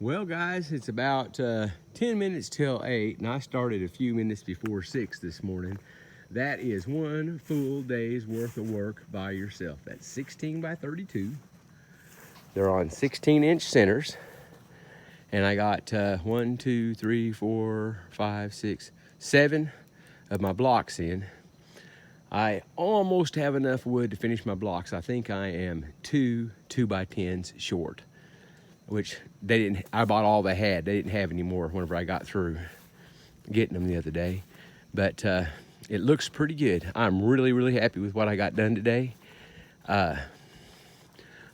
Well, guys, it's about 10 minutes till 8, and I started a few minutes before 6 this morning. That is one full day's worth of work by yourself. That's 16 by 32. They're on 16-inch centers, and I got 1, 2, 3, 4, 5, 6, 7 of my blocks in. I almost have enough wood to finish my blocks. I think I am 2 2x10s short, which they didn't. I bought all they had. They didn't have any more whenever I got through getting them the other day. But it looks pretty good. I'm really happy with what I got done today. I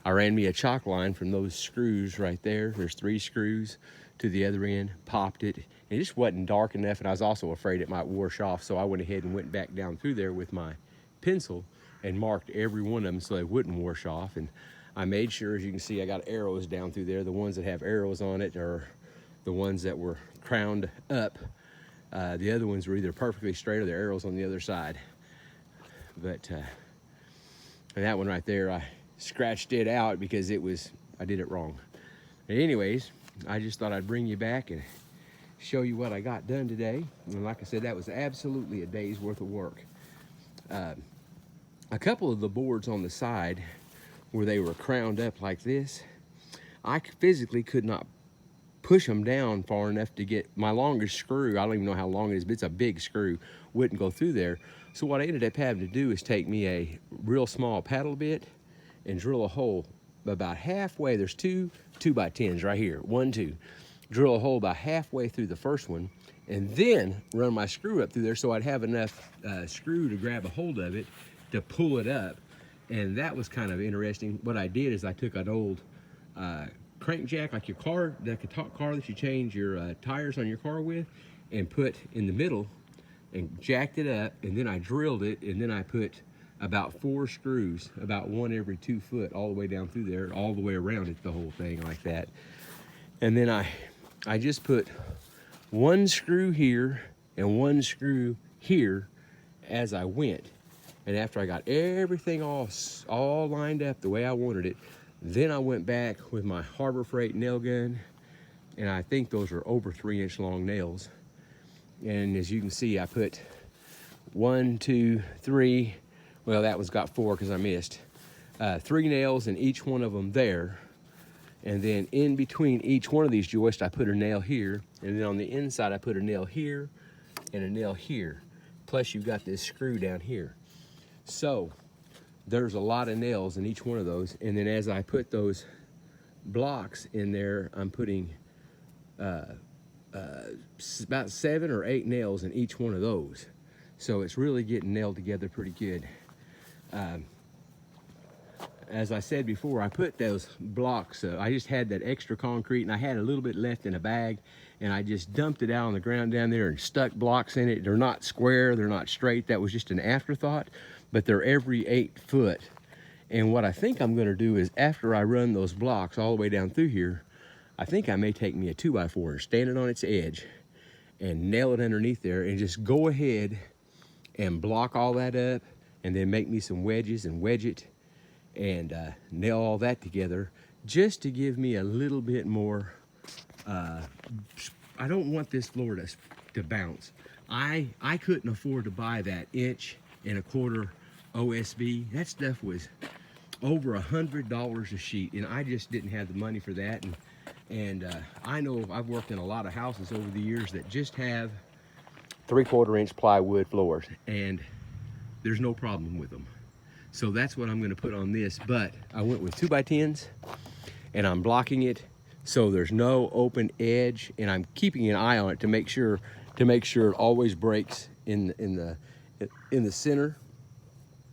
ran me a chalk line from those screws right there. There's 3 screws to the other end, popped it. It just wasn't dark enough, and I was also afraid it might wash off, so I went ahead and went back down through there with my pencil and marked every one of them so they wouldn't wash off. And I made sure, as you can see, I got arrows down through there. The ones that have arrows on it are the ones that were crowned up. The other ones were either perfectly straight or the arrows on the other side. But and that one right there, I scratched it out because I did it wrong. But anyways, I just thought I'd bring you back and show you what I got done today. And like I said, that was absolutely a day's worth of work. A couple of the boards on the side where they were crowned up like this, I physically could not push them down far enough to get my longest screw. I don't even know how long it is, but it's a big screw, wouldn't go through there. So what I ended up having to do is take me a real small paddle bit and drill a hole about halfway. There's 2 2x10s right here, 1, 2. Drill a hole about halfway through the first one, and then run my screw up through there so I'd have enough screw to grab a hold of it to pull it up. And that was kind of interesting. What I did is I took an old crankjack, like your car, like a car that you change your tires on your car with, and put in the middle and jacked it up, and then I drilled it, and then I put about 4 screws, about 1 every 2 foot, all the way down through there, all the way around it, the whole thing like that. And then I just put 1 screw here and 1 screw here as I went. And after I got everything all lined up the way I wanted it, then I went back with my Harbor Freight nail gun, and I think those are over 3-inch long nails. And as you can see, I put 1, 2, 3, well, that one's got 4 because I missed, 3 nails in each one of them there. And then in between each one of these joists, I put a nail here, and then on the inside, I put a nail here and a nail here. Plus you've got this screw down here. So there's a lot of nails in each one of those. And then as I put those blocks in there, I'm putting about 7 or 8 nails in each one of those. So it's really getting nailed together pretty good. As I said before, I put those blocks, I just had that extra concrete, and I had a little bit left in a bag, and I just dumped it out on the ground down there and stuck blocks in it. They're not square, they're not straight. That was just an afterthought, but they're every 8 foot. And what I think I'm gonna do is, after I run those blocks all the way down through here, I think I may take me a 2x4 and stand it on its edge and nail it underneath there, and just go ahead and block all that up, and then make me some wedges and wedge it and nail all that together, just to give me a little bit more. I don't want this floor to bounce. I couldn't afford to buy that 1.25-inch OSB. That stuff was over $100 a sheet, and I just didn't have the money for that. And I know I've worked in a lot of houses over the years that just have 3/4-inch plywood floors, and there's no problem with them. So that's what I'm going to put on this. But I went with 2x10s, and I'm blocking it so there's no open edge, and I'm keeping an eye on it to make sure it always breaks in the center.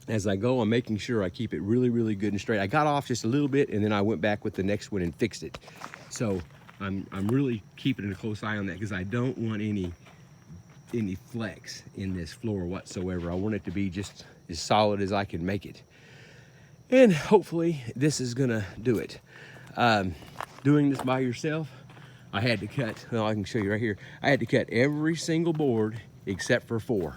As I go, I'm making sure I keep it really good and straight. I got off just a little bit, and then I went back with the next one and fixed it. So I'm really keeping a close eye on that, because I don't want any flex in this floor whatsoever. I want it to be just as solid as I can make it. And hopefully this is gonna do it. Doing this by yourself, I had to cut, well, I can show you right here. I had to cut every single board except for 4.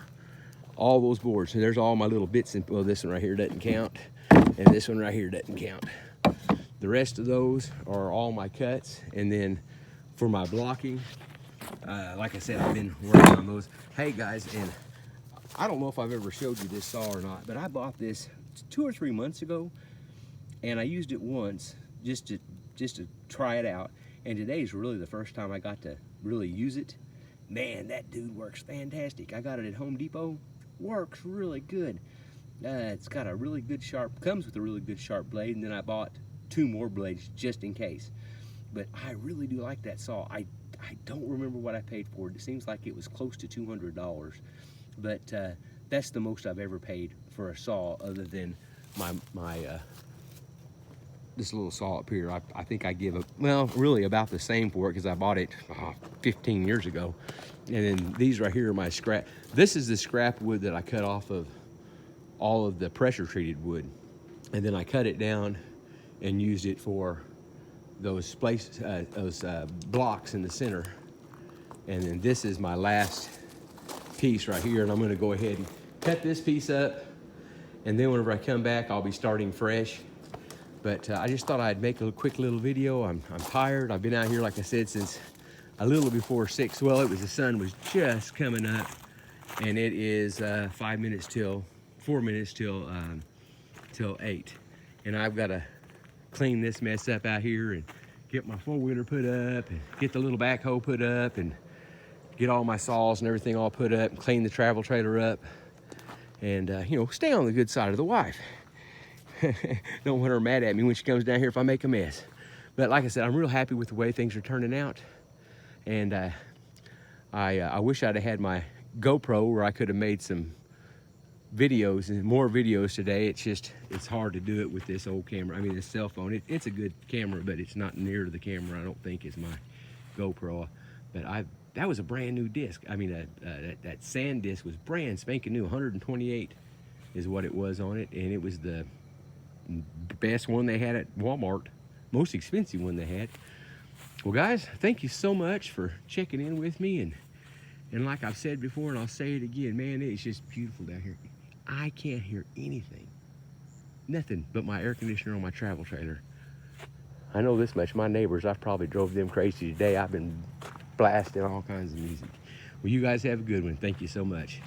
All those boards. So there's all my little bits, and well, this one right here doesn't count, and this one right here doesn't count. The rest of those are all my cuts, and then for my blocking. Like I said, I've been working on those. Hey guys, and I don't know if I've ever showed you this saw or not, but I bought this 2 or 3 months ago, and I used it once just to try it out. And today is really the first time I got to really use it. Man, that dude works fantastic. I got it at Home Depot. Works really good. It's got a really good sharp, comes with a really good sharp blade, and then I bought 2 more blades just in case. But I really do like that saw. I don't remember what I paid for it. It seems like it was close to $200, but that's the most I've ever paid for a saw, other than my this little saw up here. I think I give well, really about the same for it, because I bought it 15 years ago. And then these right here are my scrap. This is the scrap wood that I cut off of all of the pressure treated wood, and then I cut it down and used it for those blocks in the center. And then this is my last piece right here, and I'm going to go ahead and cut this piece up, and then whenever I come back, I'll be starting fresh. But I just thought I'd make a quick little video. I'm tired. I've been out here, like I said, since a little before 6. Well, it was, the sun was just coming up, and it is 4 minutes till 8. And I've got to clean this mess up out here and get my 4-wheeler put up, and get the little backhoe put up, and get all my saws and everything all put up, and clean the travel trailer up, and you know, stay on the good side of the wife. Don't want her mad at me when she comes down here if I make a mess. But like I said, I'm real happy with the way things are turning out, and I wish I'd have had my GoPro where I could have made some videos and more videos today. It's hard to do it with this old camera. I mean, this cell phone, it's a good camera, but it's not near to the camera, I don't think, as my GoPro. But that was a brand new disc. I mean, that sand disc was brand spanking new. 128 is what it was on it, and it was the best one they had at Walmart, most expensive one they had. Well guys, thank you so much for checking in with me, and like I've said before, and I'll say it again, man, it's just beautiful down here. I can't hear anything, nothing but my air conditioner on my travel trailer. I know this much, my neighbors, I've probably drove them crazy today. I've been blasting all kinds of music. Well, you guys have a good one. Thank you so much.